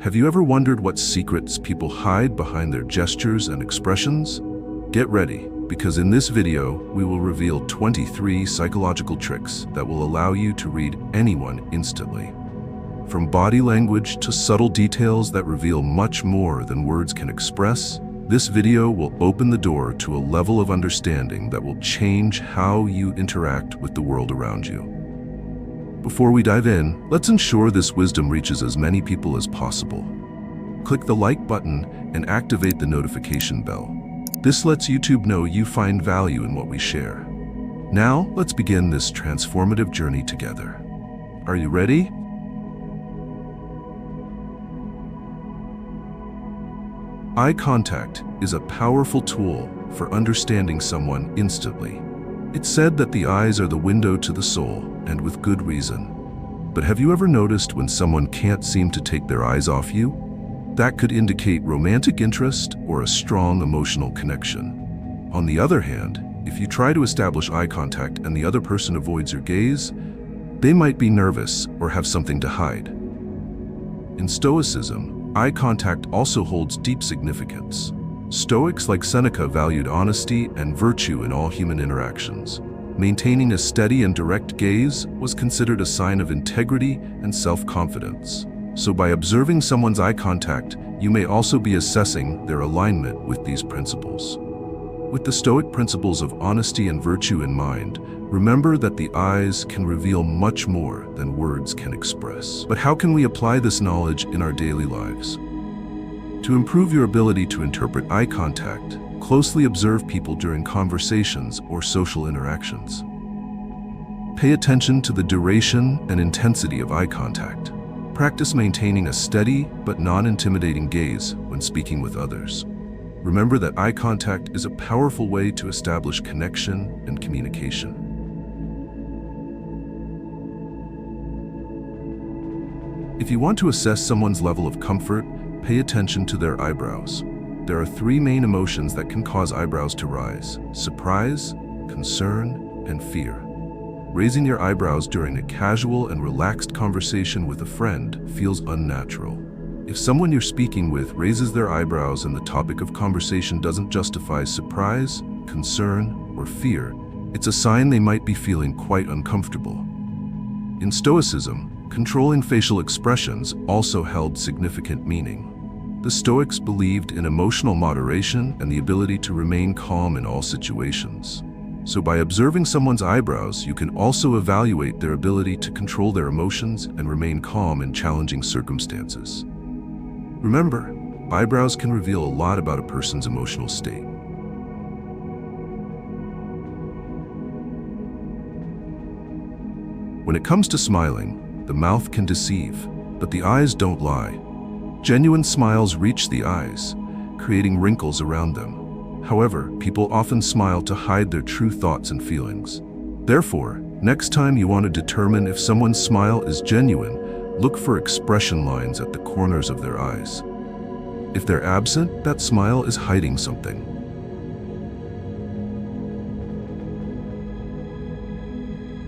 Have you ever wondered what secrets people hide behind their gestures and expressions? Get ready, because in this video, we will reveal 23 psychological tricks that will allow you to read anyone instantly. From body language to subtle details that reveal much more than words can express, this video will open the door to a level of understanding that will change how you interact with the world around you. Before we dive in, let's ensure this wisdom reaches as many people as possible. Click the like button and activate the notification bell. This lets YouTube know you find value in what we share. Now, let's begin this transformative journey together. Are you ready? Eye contact is a powerful tool for understanding someone instantly. It's said that the eyes are the window to the soul, and with good reason. But have you ever noticed when someone can't seem to take their eyes off you? That could indicate romantic interest or a strong emotional connection. On the other hand, if you try to establish eye contact and the other person avoids your gaze, they might be nervous or have something to hide. In Stoicism, eye contact also holds deep significance. Stoics like Seneca valued honesty and virtue in all human interactions. Maintaining a steady and direct gaze was considered a sign of integrity and self-confidence. So by observing someone's eye contact, you may also be assessing their alignment with these principles. With the Stoic principles of honesty and virtue in mind, remember that the eyes can reveal much more than words can express. But how can we apply this knowledge in our daily lives? To improve your ability to interpret eye contact, closely observe people during conversations or social interactions. Pay attention to the duration and intensity of eye contact. Practice maintaining a steady but non-intimidating gaze when speaking with others. Remember that eye contact is a powerful way to establish connection and communication. If you want to assess someone's level of comfort, pay attention to their eyebrows. There are three main emotions that can cause eyebrows to rise: surprise, concern, and fear. Raising your eyebrows during a casual and relaxed conversation with a friend feels unnatural. If someone you're speaking with raises their eyebrows and the topic of conversation doesn't justify surprise, concern, or fear, it's a sign they might be feeling quite uncomfortable. In Stoicism, controlling facial expressions also held significant meaning. The Stoics believed in emotional moderation and the ability to remain calm in all situations. So by observing someone's eyebrows, you can also evaluate their ability to control their emotions and remain calm in challenging circumstances. Remember, eyebrows can reveal a lot about a person's emotional state. When it comes to smiling, the mouth can deceive, but the eyes don't lie. Genuine smiles reach the eyes, creating wrinkles around them. However, people often smile to hide their true thoughts and feelings. Therefore, next time you want to determine if someone's smile is genuine, look for expression lines at the corners of their eyes. If they're absent, that smile is hiding something.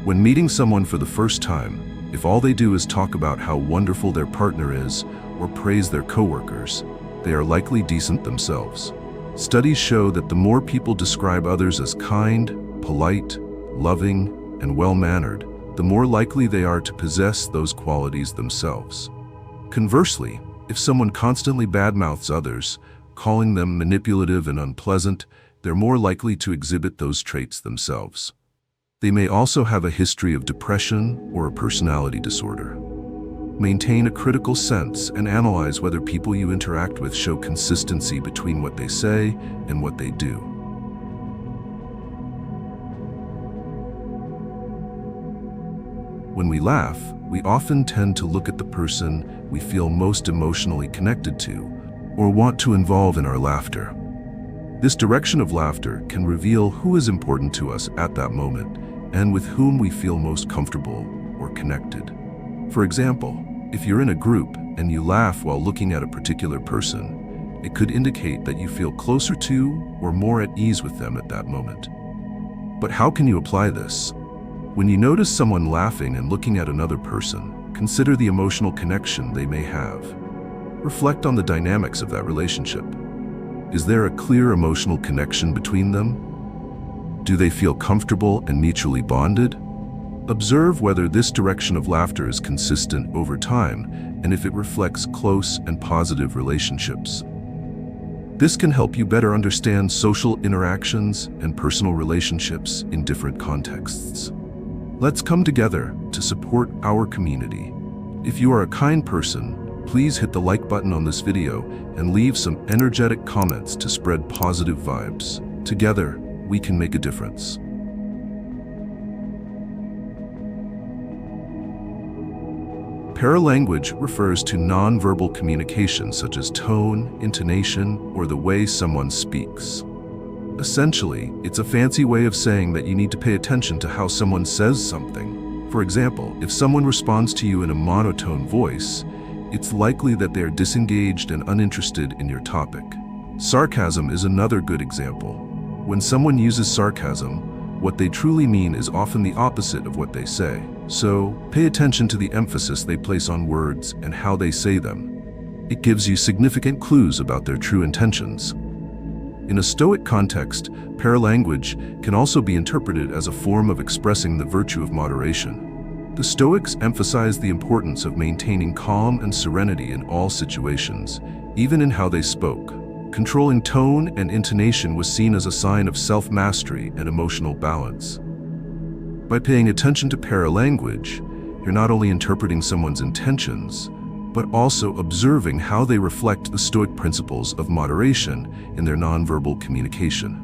When meeting someone for the first time, if all they do is talk about how wonderful their partner is or praise their coworkers, they are likely decent themselves. Studies show that the more people describe others as kind, polite, loving, and well-mannered, the more likely they are to possess those qualities themselves. Conversely, if someone constantly badmouths others, calling them manipulative and unpleasant, they're more likely to exhibit those traits themselves. They may also have a history of depression or a personality disorder. Maintain a critical sense and analyze whether people you interact with show consistency between what they say and what they do. When we laugh, we often tend to look at the person we feel most emotionally connected to or want to involve in our laughter. This direction of laughter can reveal who is important to us at that moment and with whom we feel most comfortable or connected. For example, if you're in a group and you laugh while looking at a particular person, it could indicate that you feel closer to or more at ease with them at that moment. But how can you apply this? When you notice someone laughing and looking at another person, consider the emotional connection they may have. Reflect on the dynamics of that relationship. Is there a clear emotional connection between them? Do they feel comfortable and mutually bonded? Observe whether this direction of laughter is consistent over time and if it reflects close and positive relationships. This can help you better understand social interactions and personal relationships in different contexts. Let's come together to support our community. If you are a kind person, please hit the like button on this video and leave some energetic comments to spread positive vibes. Together, we can make a difference. Paralanguage refers to nonverbal communication such as tone, intonation, or the way someone speaks. Essentially, it's a fancy way of saying that you need to pay attention to how someone says something. For example, if someone responds to you in a monotone voice, it's likely that they are disengaged and uninterested in your topic. Sarcasm is another good example. When someone uses sarcasm, what they truly mean is often the opposite of what they say. So, pay attention to the emphasis they place on words and how they say them. It gives you significant clues about their true intentions. In a Stoic context, paralanguage can also be interpreted as a form of expressing the virtue of moderation. The Stoics emphasize the importance of maintaining calm and serenity in all situations, even in how they spoke. Controlling tone and intonation was seen as a sign of self-mastery and emotional balance. By paying attention to paralanguage, you're not only interpreting someone's intentions, but also observing how they reflect the Stoic principles of moderation in their nonverbal communication.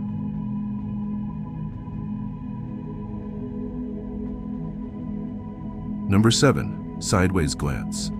Number 7, sideways glance.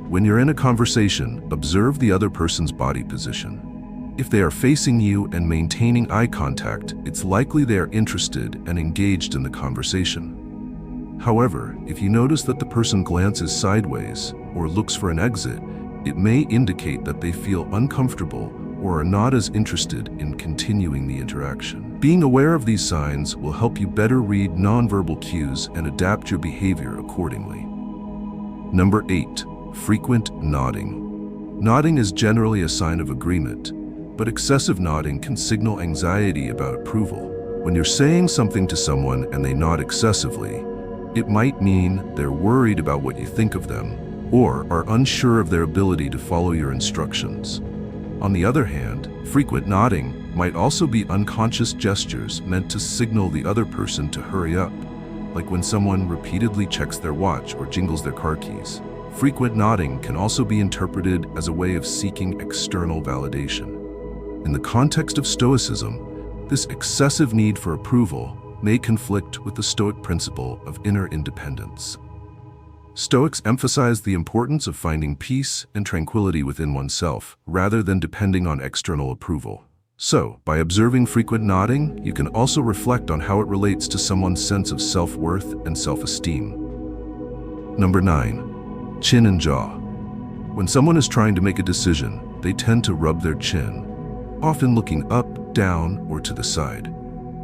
When you're in a conversation, observe the other person's body position. If they are facing you and maintaining eye contact, it's likely they are interested and engaged in the conversation. However, if you notice that the person glances sideways or looks for an exit, it may indicate that they feel uncomfortable or are not as interested in continuing the interaction. Being aware of these signs will help you better read nonverbal cues and adapt your behavior accordingly. Number 8, frequent nodding. Nodding is generally a sign of agreement, but excessive nodding can signal anxiety about approval. When you're saying something to someone and they nod excessively, it might mean they're worried about what you think of them or are unsure of their ability to follow your instructions. On the other hand, frequent nodding might also be unconscious gestures meant to signal the other person to hurry up, like when someone repeatedly checks their watch or jingles their car keys. Frequent nodding can also be interpreted as a way of seeking external validation. In the context of Stoicism, this excessive need for approval may conflict with the Stoic principle of inner independence. Stoics emphasize the importance of finding peace and tranquility within oneself, rather than depending on external approval. So, by observing frequent nodding, you can also reflect on how it relates to someone's sense of self-worth and self-esteem. Number 9, chin and jaw. When someone is trying to make a decision, they tend to rub their chin, often looking up, down, or to the side.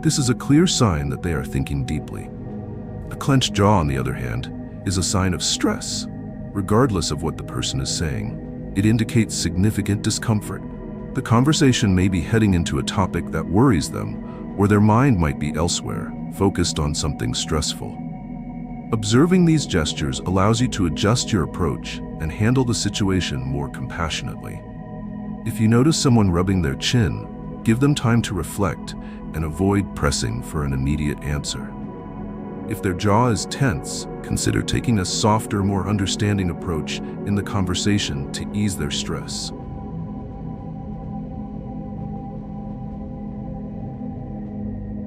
This is a clear sign that they are thinking deeply. A clenched jaw, on the other hand, is a sign of stress. Regardless of what the person is saying, it indicates significant discomfort. The conversation may be heading into a topic that worries them, or their mind might be elsewhere, focused on something stressful. Observing these gestures allows you to adjust your approach and handle the situation more compassionately. If you notice someone rubbing their chin, give them time to reflect and avoid pressing for an immediate answer. If their jaw is tense, consider taking a softer, more understanding approach in the conversation to ease their stress.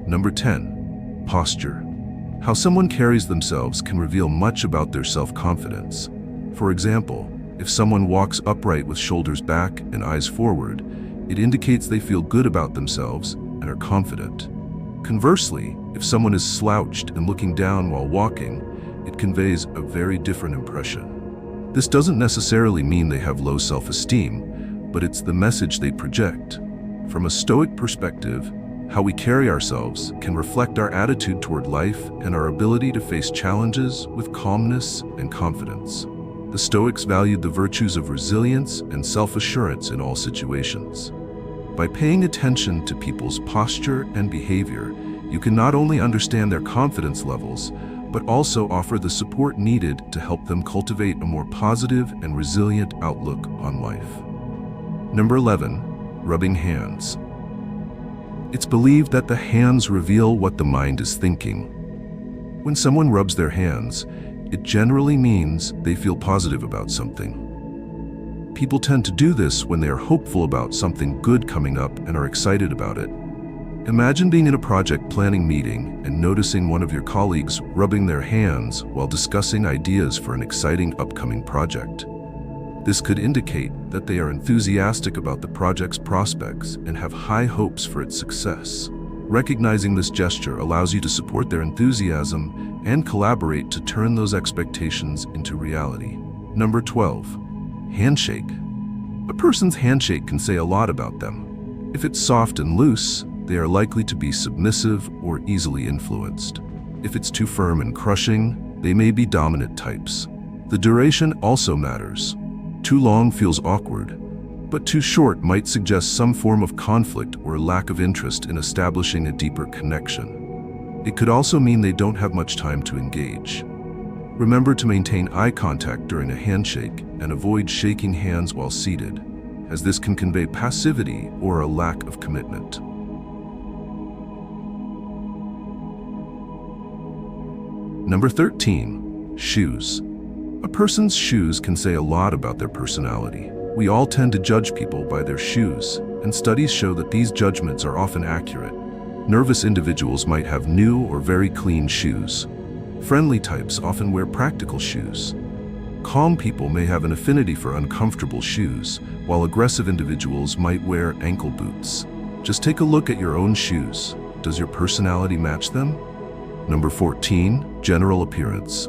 Number 10, posture. How someone carries themselves can reveal much about their self-confidence. For example, if someone walks upright with shoulders back and eyes forward, it indicates they feel good about themselves and are confident. Conversely, if someone is slouched and looking down while walking, it conveys a very different impression. This doesn't necessarily mean they have low self-esteem, but it's the message they project. From a Stoic perspective, how we carry ourselves can reflect our attitude toward life and our ability to face challenges with calmness and confidence. The Stoics valued the virtues of resilience and self-assurance in all situations. By paying attention to people's posture and behavior, you can not only understand their confidence levels, but also offer the support needed to help them cultivate a more positive and resilient outlook on life. Number 11, rubbing hands. It's believed that the hands reveal what the mind is thinking. When someone rubs their hands, it generally means they feel positive about something. People tend to do this when they are hopeful about something good coming up and are excited about it. Imagine being in a project planning meeting and noticing one of your colleagues rubbing their hands while discussing ideas for an exciting upcoming project. This could indicate that they are enthusiastic about the project's prospects and have high hopes for its success. Recognizing this gesture allows you to support their enthusiasm and collaborate to turn those expectations into reality. Number 12, handshake. A person's handshake can say a lot about them. If it's soft and loose, they are likely to be submissive or easily influenced. If it's too firm and crushing, they may be dominant types. The duration also matters. Too long feels awkward, but too short might suggest some form of conflict or lack of interest in establishing a deeper connection. It could also mean they don't have much time to engage. Remember to maintain eye contact during a handshake and avoid shaking hands while seated, as this can convey passivity or a lack of commitment. Number 13, shoes. A person's shoes can say a lot about their personality. We all tend to judge people by their shoes, and studies show that these judgments are often accurate. Nervous individuals might have new or very clean shoes. Friendly types often wear practical shoes. Calm people may have an affinity for uncomfortable shoes, while aggressive individuals might wear ankle boots. Just take a look at your own shoes. Does your personality match them? Number 14, general appearance.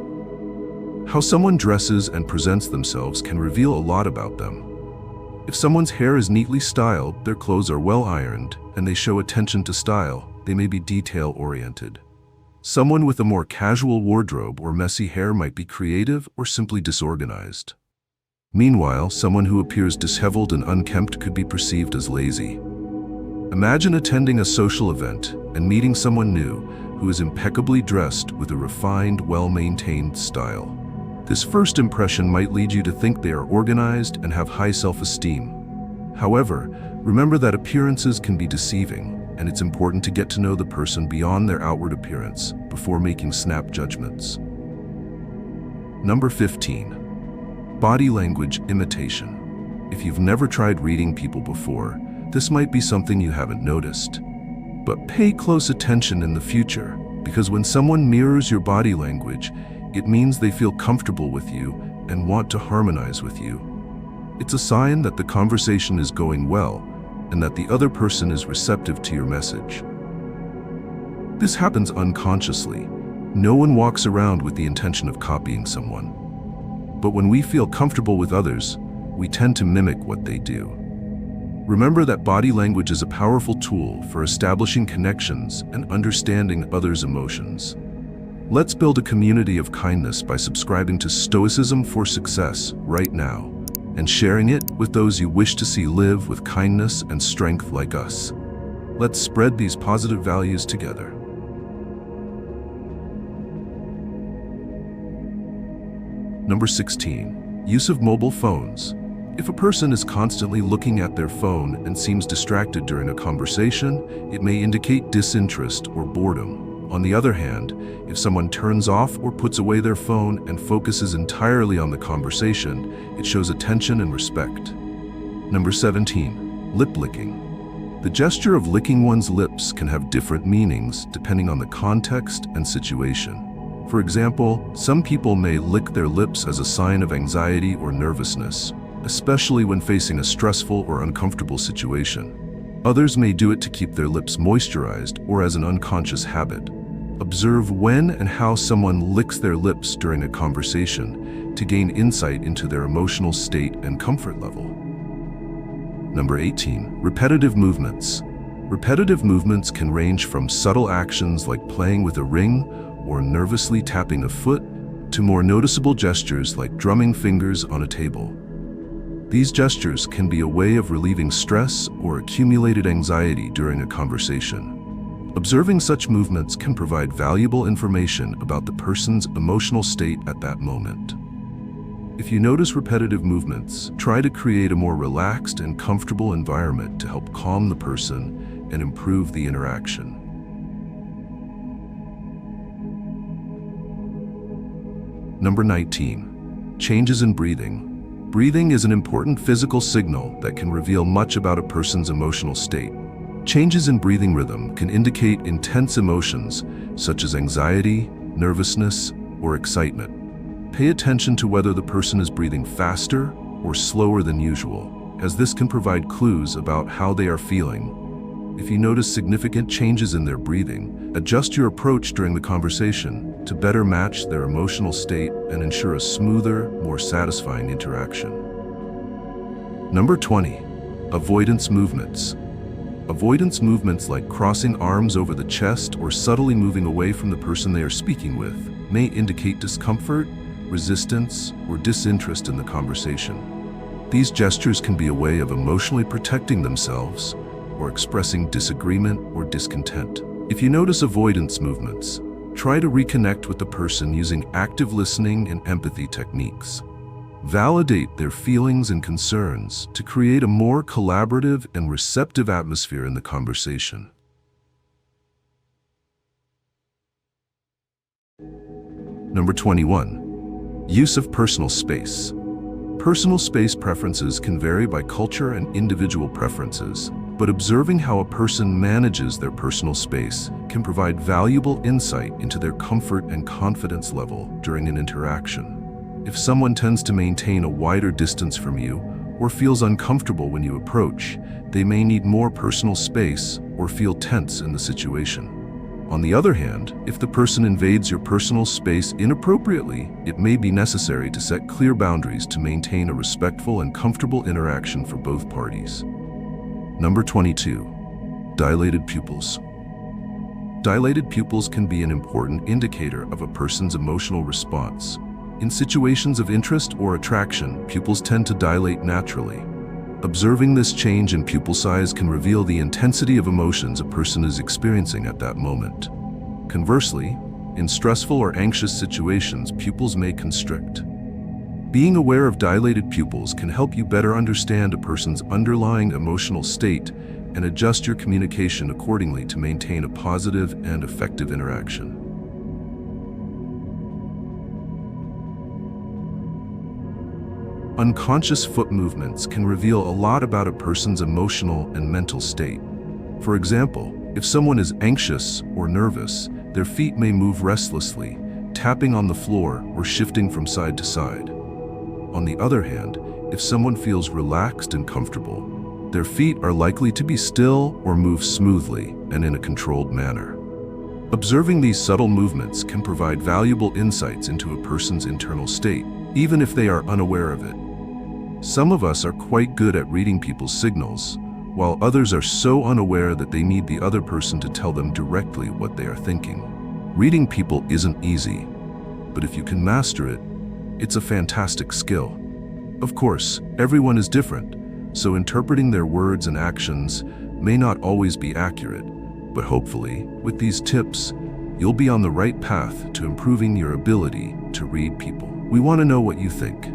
How someone dresses and presents themselves can reveal a lot about them. If someone's hair is neatly styled, their clothes are well ironed, and they show attention to style, they may be detail-oriented. Someone with a more casual wardrobe or messy hair might be creative or simply disorganized. Meanwhile, someone who appears disheveled and unkempt could be perceived as lazy. Imagine attending a social event and meeting someone new who is impeccably dressed with a refined, well-maintained style. This first impression might lead you to think they are organized and have high self-esteem. However, remember that appearances can be deceiving, and it's important to get to know the person beyond their outward appearance before making snap judgments. Number 15, body language imitation. If you've never tried reading people before, this might be something you haven't noticed. But pay close attention in the future, because when someone mirrors your body language, it means they feel comfortable with you and want to harmonize with you. It's a sign that the conversation is going well and that the other person is receptive to your message. This happens unconsciously. No one walks around with the intention of copying someone. But when we feel comfortable with others, we tend to mimic what they do. Remember that body language is a powerful tool for establishing connections and understanding others' emotions. Let's build a community of kindness by subscribing to Stoicism for Success right now and sharing it with those you wish to see live with kindness and strength like us. Let's spread these positive values together. Number 16, use of mobile phones. If a person is constantly looking at their phone and seems distracted during a conversation, it may indicate disinterest or boredom. On the other hand, if someone turns off or puts away their phone and focuses entirely on the conversation, it shows attention and respect. Number 17, lip licking. The gesture of licking one's lips can have different meanings depending on the context and situation. For example, some people may lick their lips as a sign of anxiety or nervousness, especially when facing a stressful or uncomfortable situation. Others may do it to keep their lips moisturized or as an unconscious habit. Observe when and how someone licks their lips during a conversation to gain insight into their emotional state and comfort level. Number 18, repetitive movements. Repetitive movements can range from subtle actions like playing with a ring or nervously tapping a foot to more noticeable gestures like drumming fingers on a table. These gestures can be a way of relieving stress or accumulated anxiety during a conversation. Observing such movements can provide valuable information about the person's emotional state at that moment. If you notice repetitive movements, try to create a more relaxed and comfortable environment to help calm the person and improve the interaction. Number 19. Changes in breathing. Breathing is an important physical signal that can reveal much about a person's emotional state. Changes in breathing rhythm can indicate intense emotions such as anxiety, nervousness, or excitement. Pay attention to whether the person is breathing faster or slower than usual, as this can provide clues about how they are feeling. If you notice significant changes in their breathing, adjust your approach during the conversation to better match their emotional state and ensure a smoother, more satisfying interaction. Number 20. Avoidance movements. Avoidance movements like crossing arms over the chest or subtly moving away from the person they are speaking with may indicate discomfort, resistance, or disinterest in the conversation. These gestures can be a way of emotionally protecting themselves or expressing disagreement or discontent. If you notice avoidance movements, try to reconnect with the person using active listening and empathy techniques. Validate their feelings and concerns to create a more collaborative and receptive atmosphere in the conversation. Number 21. Use of personal space. Personal space preferences can vary by culture and individual preferences, but observing how a person manages their personal space can provide valuable insight into their comfort and confidence level during an interaction. If someone tends to maintain a wider distance from you or feels uncomfortable when you approach, they may need more personal space or feel tense in the situation. On the other hand, if the person invades your personal space inappropriately, it may be necessary to set clear boundaries to maintain a respectful and comfortable interaction for both parties. Number 22. Dilated pupils. Dilated pupils can be an important indicator of a person's emotional response. In situations of interest or attraction, pupils tend to dilate naturally. Observing this change in pupil size can reveal the intensity of emotions a person is experiencing at that moment. Conversely, in stressful or anxious situations, pupils may constrict. Being aware of dilated pupils can help you better understand a person's underlying emotional state and adjust your communication accordingly to maintain a positive and effective interaction. Unconscious foot movements can reveal a lot about a person's emotional and mental state. For example, if someone is anxious or nervous, their feet may move restlessly, tapping on the floor or shifting from side to side. On the other hand, if someone feels relaxed and comfortable, their feet are likely to be still or move smoothly and in a controlled manner. Observing these subtle movements can provide valuable insights into a person's internal state, even if they are unaware of it. Some of us are quite good at reading people's signals, while others are so unaware that they need the other person to tell them directly what they are thinking. Reading people isn't easy, but if you can master it, it's a fantastic skill. Of course, everyone is different, so interpreting their words and actions may not always be accurate, but hopefully, with these tips, you'll be on the right path to improving your ability to read people. We want to know what you think.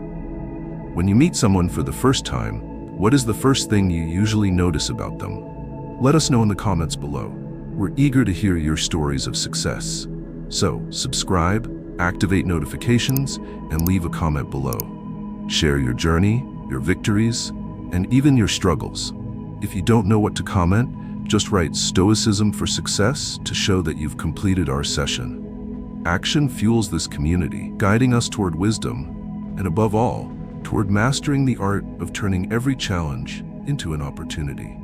When you meet someone for the first time, what is the first thing you usually notice about them? Let us know in the comments below. We're eager to hear your stories of success. So, subscribe, activate notifications, and leave a comment below. Share your journey, your victories, and even your struggles. If you don't know what to comment, just write Stoicism for success to show that you've completed our session. Action fuels this community, guiding us toward wisdom, and above all, toward mastering the art of turning every challenge into an opportunity.